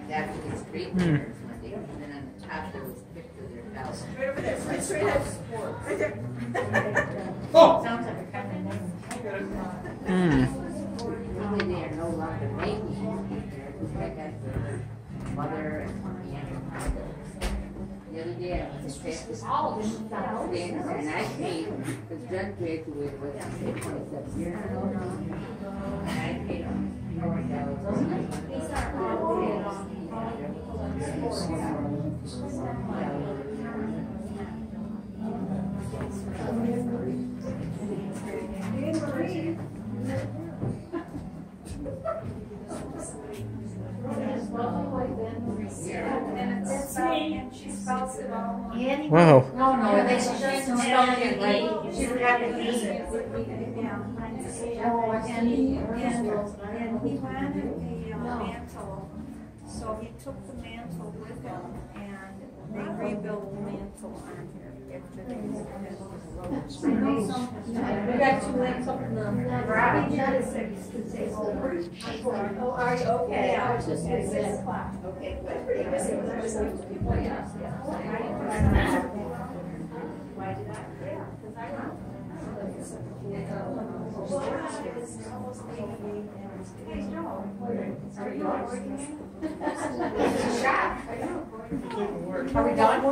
After the street there, and then on the top there was pictures of their house. Right over there, right straight ahead. Right there. Oh! Sounds like a kind of name. Hmm. Probably they are no longer making it. I got their mother and auntie and father. The other day I was practicing things and I paid, because Jen graduated with 27 years ago now. And I paid him Wow. No, they just spelled it right. She forgot the E. And he wanted the mantle, so he took the mantle with him, and they rebuilt the mantle on here after they We got 2 links up in the garage. Oh, are you okay? I was just at 6 o'clock. Okay, but Why did I? Yeah, because I know. are we done?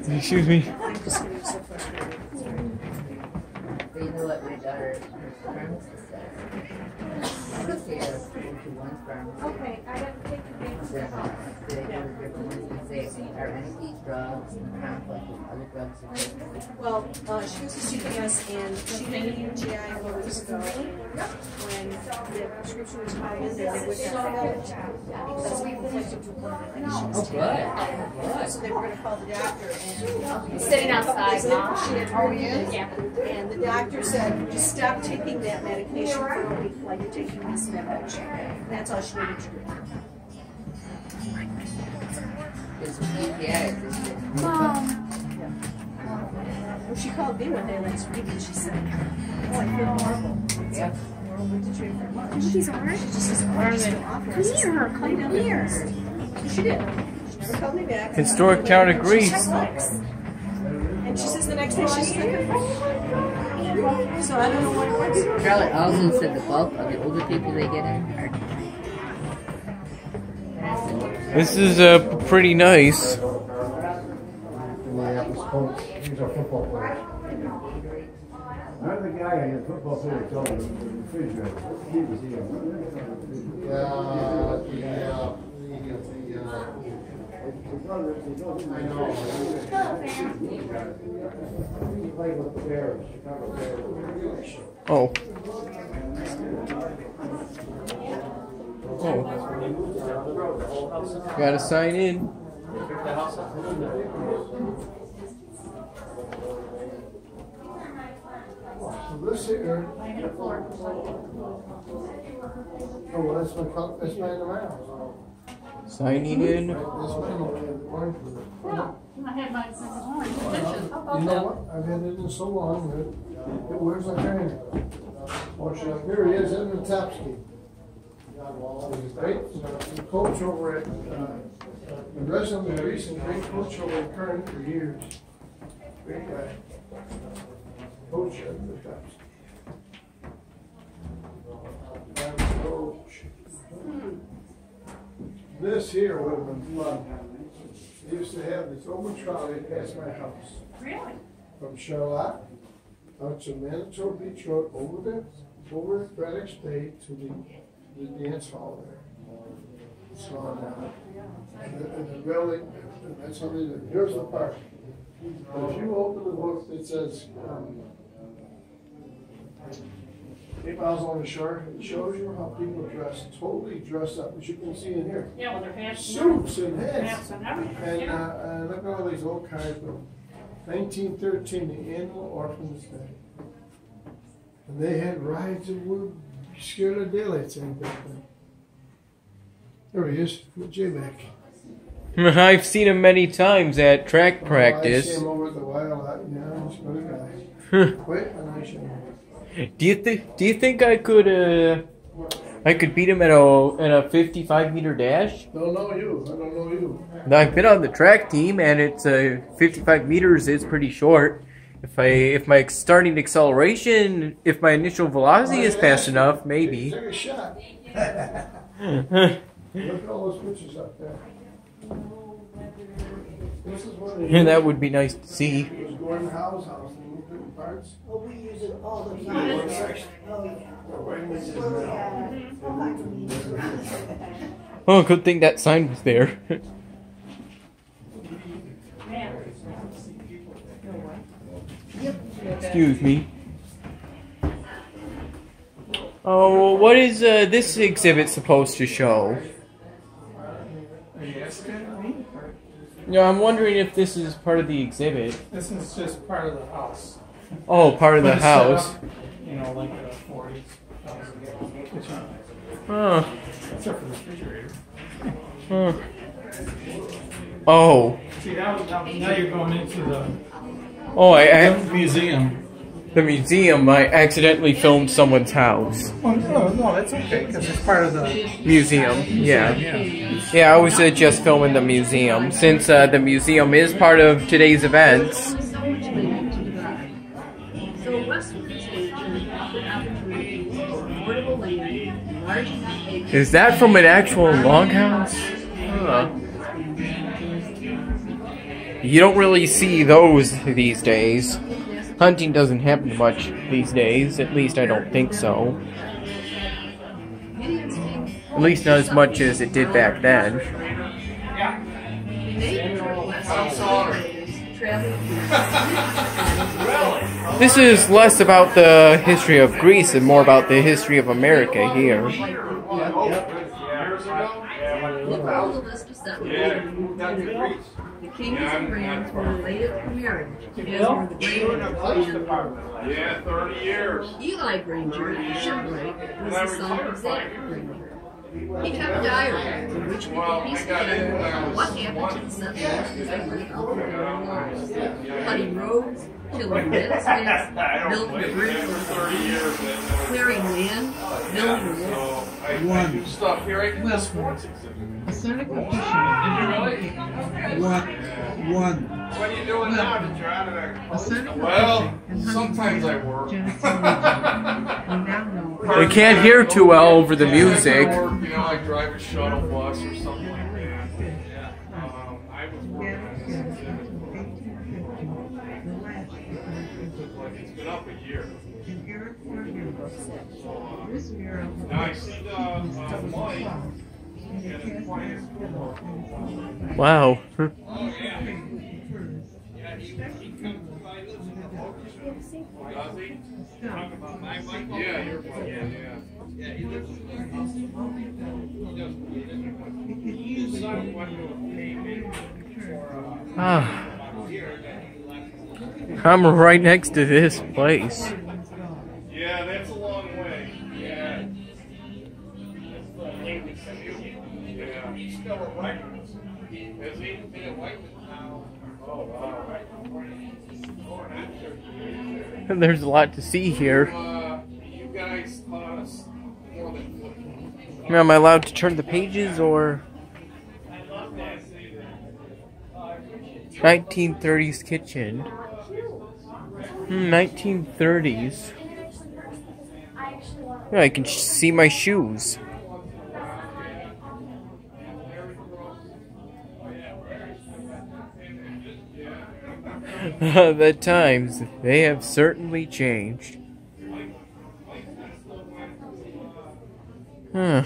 Excuse me. So you know what my daughter, her pharmacist says? I was here to one pharmacy. Okay, I have to take the big They go to different ones and say, are any of these drugs in conflict with other drugs? Well, she goes to CVS and she had a UTI a couple weeks ago. When the prescription was filed in there, they wouldn't have it because it conflicted with one of the things she was taking. So they were going to call the doctor and Sitting outside. she had her and the doctor said, just stop taking that medication for a week while you're taking this medication. And that's all she needed to do. It's pediatric. Well, she called me one day last week and she said, oh, I feel horrible. Yeah. We're to treat for lunch. She's alright. She just says, oh, I'm still off here. Come here. So she did. She never called me back. Historic town of Greece. And she says the next day she's like, so I don't know what it was. Charlotte also said the bulk of the older people they get in are. This is pretty nice. He's a football player. Another guy in the football player told me the refrigerator. He was here. I know. He played with the Bears, Chicago Bears. Oh. Oh. Gotta sign in. So this here. Oh, well, that's my in the house. Signing in. This man over there, the orange one. I had my You know what? I've had it in so long that where's my trainer? Oh, here he is, Edmund Tapsky. He's a great coach over at the resident of the recent great coach over at Current for years. Great guy. Coach Edmund Tapsky. Coach. This here would have been fun. They used to have this open trolley past my house. Really? From Charlotte out to Manitou Beach Road over Braddock's Bay to the dance hall there. So and the railing, that's how they do. Here's the park. But if you open the book, it says If I was on the shore, it shows you how people dress, totally dressed up, as you can see in here. Yeah, with their hats. Suits and Hats hats. and everything. And, Yeah. look at all these old cars, but 1913, the Annual Orphans Day. And they had rides that would scare the daylights out of them. There he is, with J-Mac. I've seen him many times at track I practice. see him over at the wild, yeah, he's a good guy. Wait, and I show him. Do you think I could beat him at a 55-meter dash? Don't know you, I don't know you. I've been on the track team, and it's 55 meters is pretty short. If my starting acceleration, if my initial velocity is fast enough, maybe. Take a shot. Look at all those pictures up there. This is one of the And that would be nice to see. It was Gordon Howe's house in different parts. Oh, we use it all the One time. section. Oh, yeah. Where Wayne is Well, now. Oh, good thing that sign was there. Excuse me. Oh, what is this exhibit supposed to show? Are you asking me? No, I'm wondering if this is part of the exhibit. This is just part of the house. Oh, part of the But it's set house. up, you know, like a 40,000 kitchen. Huh. Except for the refrigerator. Huh. Oh. See, now you're going into the Oh, museum. the museum. I accidentally filmed someone's house. Oh, no, that's okay, because it's part of the Museum. Yeah. yeah. Yeah, I was just filming the museum. Since the museum is part of today's events. So Westwood Station offered opportunities for affordable land, large enough acres. Is that from an actual loghouse? Huh. You don't really see those these days. Hunting doesn't happen much these days. At least I don't think so. At least not as much as it did back then. This is less about the history of Greece and more about the history of America here. Look at all the list of settlers. The kings and grands were related through marriage, as were the Grangers. Yeah, 30 years. Eli Granger, the shipwright, was the son of Zach Granger. He kept a diary in which people pieced together what happened to the settlers as they lived out their lives. Cutting roads, killing redskins, building a bridge over the sea, clearing land, building a wall. I do stuff here. I do sports exhibit. A Seneca fishing What are you doing now that you're out of there? Well, sometimes I work. We can't hear too well over the music. I work, you know, I drive a shuttle bus or something like that. I was working on this exhibit. It's been up a year. Now I see the Mike. Wow. Oh, yeah. Yeah, he comes by, lives in the boat. Does he? Talk about my Mike? Yeah, your Mike. Yeah, he lives in the house. He does. His son went to came in for Ah. I'm right next to this place. yeah, that's a long way. Yeah. That's the English community. Yeah. He's still a writer. Has he been a writer now? Oh, wow. There's a lot to see here. You guys taught us more than football. Am I allowed to turn the pages or? 1930s kitchen. 1930s. Yeah, I can see my shoes. The times, they have certainly changed. Huh.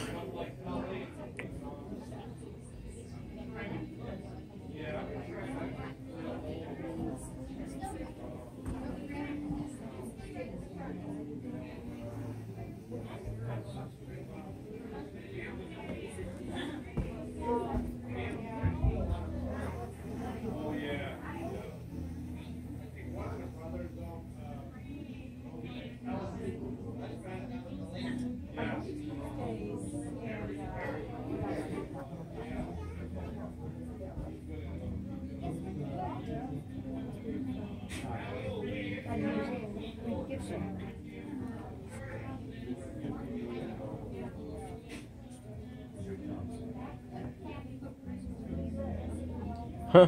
Huh.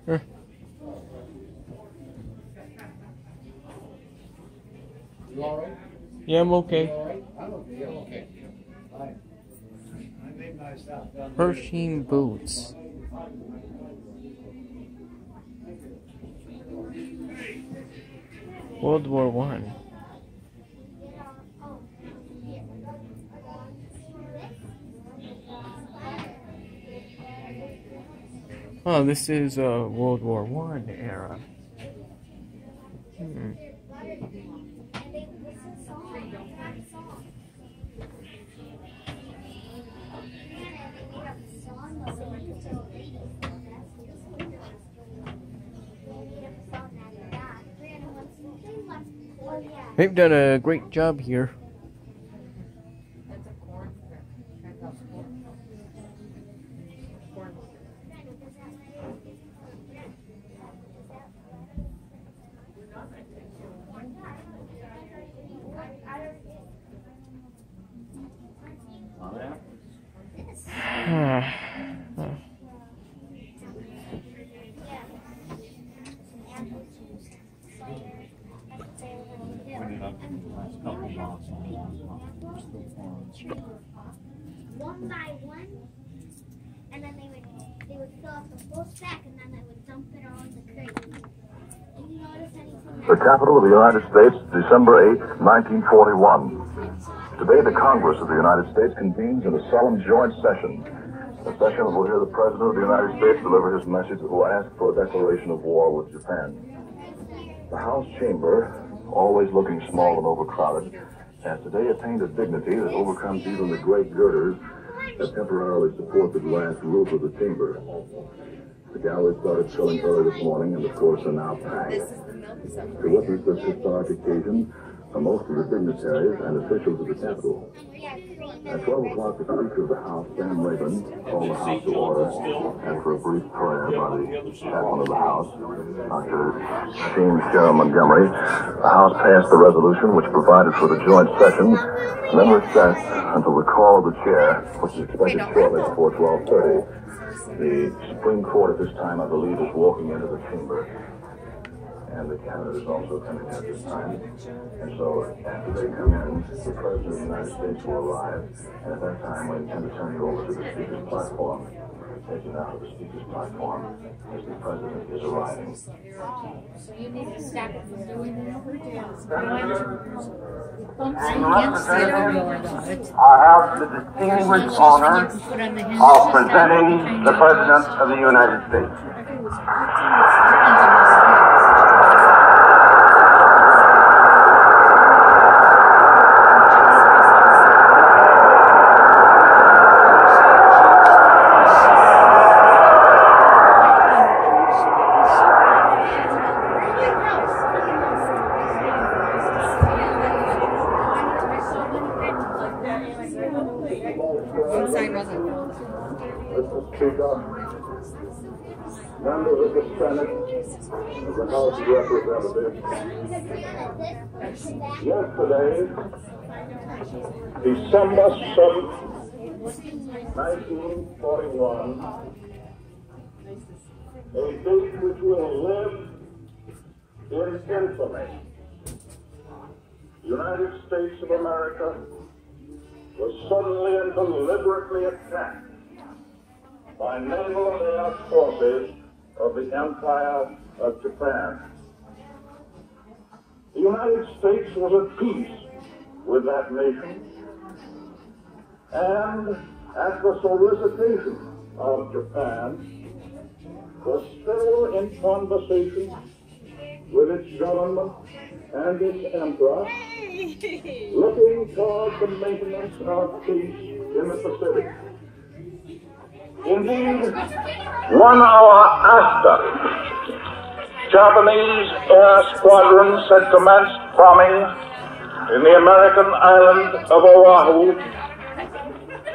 Huh. You all right? Yeah, I'm okay. You all right? I'm okay. I'm okay. Fine. I made myself down there. Pershing boots. World War One. Oh, this is World War One era. Hmm. They've done a great job here. One by one, and then they would fill up the full stack, and then they would dump it all in the crate. Did you notice anything? The capital of the United States, December 8, 1941. Today, the Congress of the United States convenes in a solemn joint session. A session that will hear the President of the United States deliver his message that will ask for a declaration of war with Japan. The House chamber, always looking small and overcrowded, has today attained a dignity that overcomes even the great girders that temporarily support the glass roof of the chamber. The gallery started filling early this morning and, of course, are now packed. To witness this historic occasion are most of the dignitaries and officials of the Capitol. At 12 o'clock, the Speaker of the House, Sam Rayburn, called the House to order, and for a brief prayer by the chaplain of the House, Dr. James Sherrill Montgomery, the House passed the resolution which provided for the joint session, and then recessed until the call of the chair, which is expected shortly before 12:30. The Supreme Court at this time, I believe, is walking into the chamber. And the cabinet is also coming at this time. And so after they come in, the President of the United States will arrive. And at that time, we intend to turn you over to the Speaker's platform. Take you now to the Speaker's platform as the President is arriving. So you need to stop it from doing that. I have the distinguished honor of presenting the President of the United States. Members of the Senate, of the House of Representatives, yesterday, December 7th, 1941, a date which will live in infamy. The United States of America was suddenly and deliberately attacked by naval and air forces of the Empire of Japan. The United States was at peace with that nation, and at the solicitation of Japan, was still in conversation with its government and its emperor, looking toward the maintenance of peace in the Pacific. Indeed, 1 hour after Japanese air squadrons had commenced bombing in the American island of Oahu,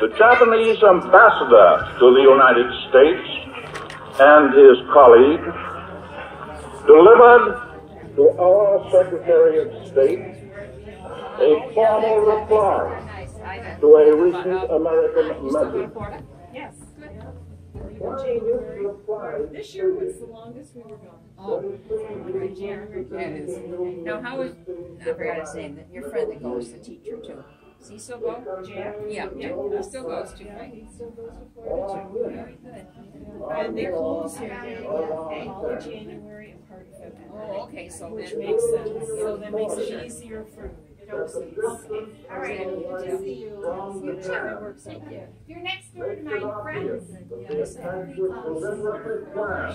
the Japanese ambassador to the United States and his colleague delivered to our Secretary of State A formal reply to a recent American message. Yes. This year was the longest we were gone. Oh, that is. Now, how is, I forgot his name, your friend that goes, the teacher too. Does he still go? Jack? Yeah, he still goes too, right? He still goes to Florida too. Very good. And they close here all of January and part of February. Oh, okay, so Which then. makes sense. So that makes it easier for doses. All right, good to see you. You too. It works out. You're next door to my friends.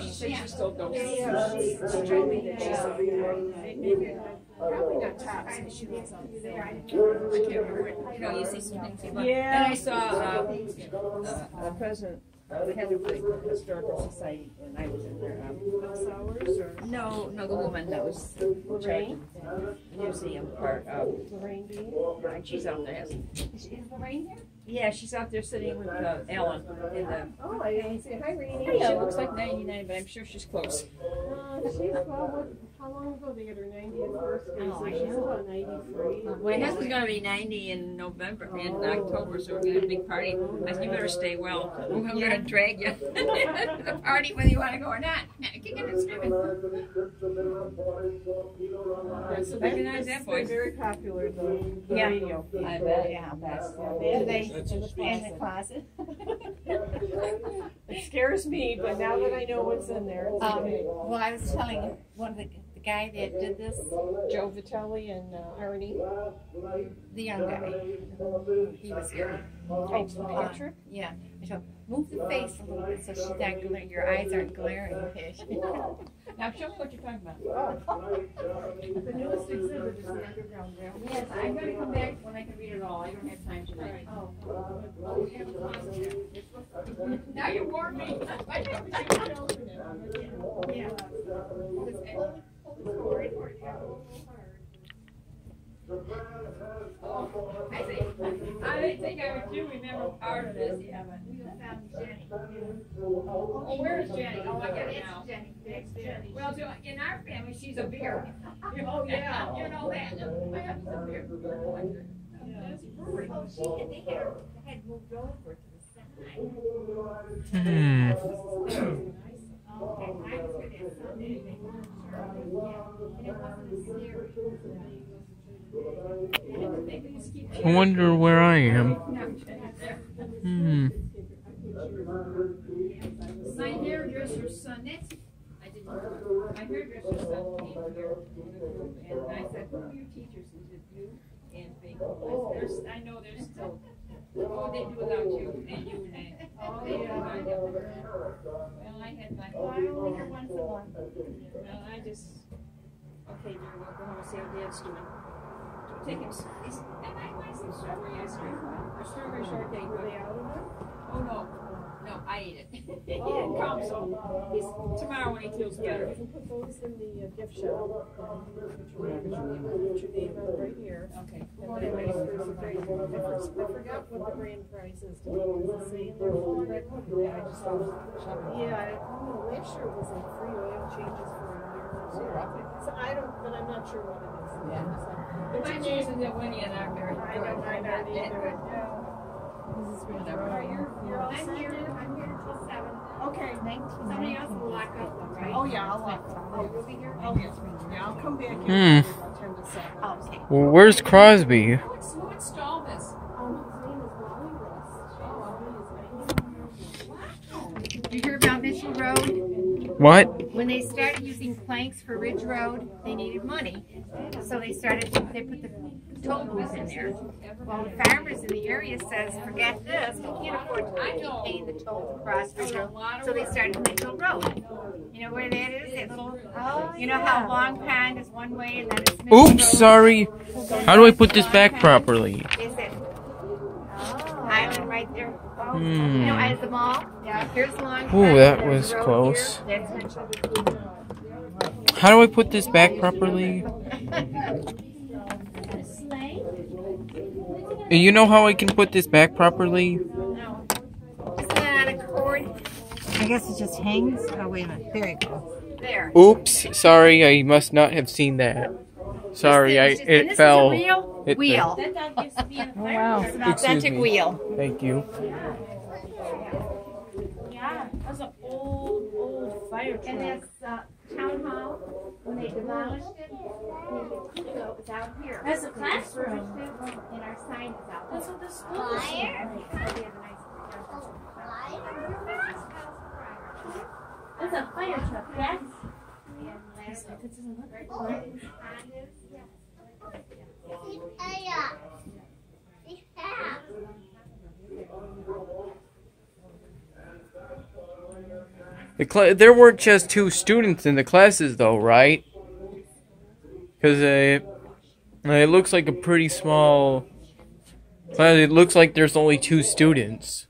She said she still goes. She told me that she saw maybe probably not tops, because she was on film. I can't remember. You know, you see some things. Yeah. And I saw the president, the head of the Historical Society, and I was in there. Hours or No, the woman that was in charge of the museum part of Lorraine Bean? Right, she's out there. Is Lorraine here? Yeah, she's out there sitting with Ellen in the. Oh, I didn't see. Hi, Rainey. She looks like 99, but I'm sure she's close. How long ago they had her 90th birthday? Oh, I So she's know. about 93. My husband's going to be 90 in October, so we're going to have a big party. I said, you better stay well. We're going to drag you to the party whether you want to go or not. Kicking and screaming. Yeah, so Recognize that they're voice. very popular, the Yeah. radio. I bet, yeah, that's. In the closet. It scares me, but now that I know what's in there, it's okay. Well, I was telling one of the guy that did this, Joe Vitelli and Arnie. the young guy, he was here. Patrick? Yeah. I told him, move the face a little bit so she's not glaring, your eyes aren't glaring. Now show me what you're talking about. The newest exhibit is the Underground Railroad. Yes, I'm going to come back when I can read it all. I don't have time tonight. Now you warned me. Yeah. I didn't think I would do remember part of this, yeah, but. Oh, where's Jenny? Oh, I get it now. Well, in our family, she's a beer. Oh, yeah. You know that. My husband's a beer collector. Oh, they had moved over to the side. Hmm. Okay, I was with that Sunday. And it wasn't scary. I wonder where I am. Hmm. My hairdresser's son, I didn't know. My hairdresser's son came here, and I said, who are your teachers? He said, you and Bingo. I know there's still, what would they do without you and you and I? Oh, They do yeah. without you. Well, I had my. Well, I only hear once a month. Well, I just, okay, dear, we'll go home and see how Dad's doing. Take him, and I want some strawberry ice cream, or strawberry shortcake. Were they out of it? Oh, no, I ate it. He didn't come, so tomorrow when he feels better. You can put those in the gift shop. Put your name on right here. Okay. And then there's a great difference. I forgot what the grand prize is. Does it say in there? Yeah, I just thought. Yeah, I don't know. Last year it was like free oil changes for a year or two. So I don't, but I'm not sure what it is. Yeah. So, But my chances that Winnie and I are very I know, I know, not that good. You're all I'm set? here until 7. Okay. Somebody else will lock up though, right? Oh, yeah, I'll lock them. Oh, you'll be here? Oh, yes. Yeah, I'll come back Hmm. in about 10 to 7. Oh, okay. Well, where's Crosby? Who installed this? His name is Wally Ross. Did you hear about Mitchell Road? What? When they started using planks for Ridge Road, they needed money. So they put the toll booth in there. Well, the farmers in the area says, forget this, we can't afford to keep paying the toll to cross Ridge Road. So they started Mitchell Road. You know where that is? That little, you know how Long Pond is one way and then it's Mitchell Road? Oops, sorry. How do I put this back properly? Is it island right there? Hmm. You know, as the mall? Yeah. Here's Long Pond. Ooh, that there's was the road close. here. That's Mitchell. How do I put this back properly? You know how I can put this back properly? No. Isn't that on a cord? I guess it just hangs. Oh, wait a minute. There you go. There. Oops, sorry, I must not have seen that. Sorry, it fell. This is a real It- wheel. That dog used to be in the fire. wow. It's an Excuse authentic me. wheel. Thank you. Yeah, that was an old fire truck. And this town hall, when they demolished it, it's out here. That's a classroom. And our sign is out. That's what the school is. Fire? That's a fire truck. Yes. There weren't just 2 students in the classes, though, right? Because it looks like a pretty small class. It looks like there's only 2 students.